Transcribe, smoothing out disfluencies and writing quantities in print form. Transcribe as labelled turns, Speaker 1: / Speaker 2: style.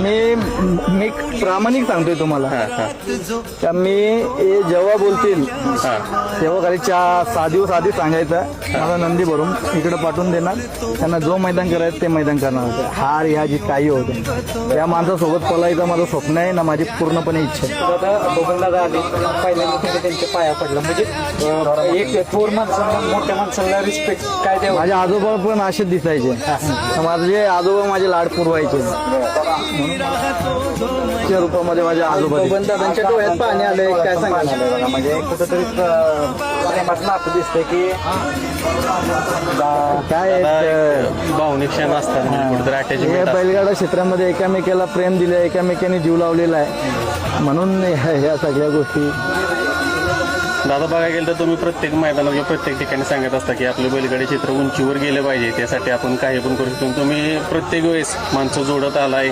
Speaker 1: मी प्रामाणिक सांगतोय तुम्हाला का मी जेव्हा बोलतील तेव्हा खाली 6 दिवस आधी सांगायचं मला नंदी भरून इकडे पाठवून देणार. त्यांना जो मैदान करायचं ते मैदान करणार होते. हार ह्या जी काही होते त्या माणसासोबत पळायचं माझं स्वप्न आहे ना, माझी पूर्णपणे इच्छा आहे.
Speaker 2: दादा बबनदादा आले पहिल्यांदा त्यांच्या पाया पडलं म्हणजे एक थोर माणसाला मोठ्या माणसाला रिस्पेक्ट काय द्यावं.
Speaker 1: माझे आजोबा पण असेच दिसायचे. माझे आजोबा माझे लाड पुरवायचे. त्या रूपामध्ये माझ्या आजोबा
Speaker 2: बबनदादांच्या डोळ्यात पाणी आलंय. काय सांगायला म्हणजे कुठंतरी प्रेमात नातं दिसतंय की
Speaker 1: काय
Speaker 3: भावनिक क्षण असतात कुठेतरी
Speaker 1: हे
Speaker 3: अटॅचमेंट.
Speaker 1: बैलगाडा क्षेत्रामध्ये एकामेकाला प्रेम दिलं, एकामेकाने जीव लावलेला आहे. म्हणून ह्या सगळ्या गोष्टी.
Speaker 3: दादा बघायला गेलं तर तुम्ही प्रत्येक मैदानात किंवा प्रत्येक ठिकाणी सांगत असता की आपलं बैलगाडी क्षेत्र उंचीवर गेलं पाहिजे, त्यासाठी आपण काही पण करू शकतो. तुम्ही प्रत्येक वेळेस माणसं जोडत आलाय.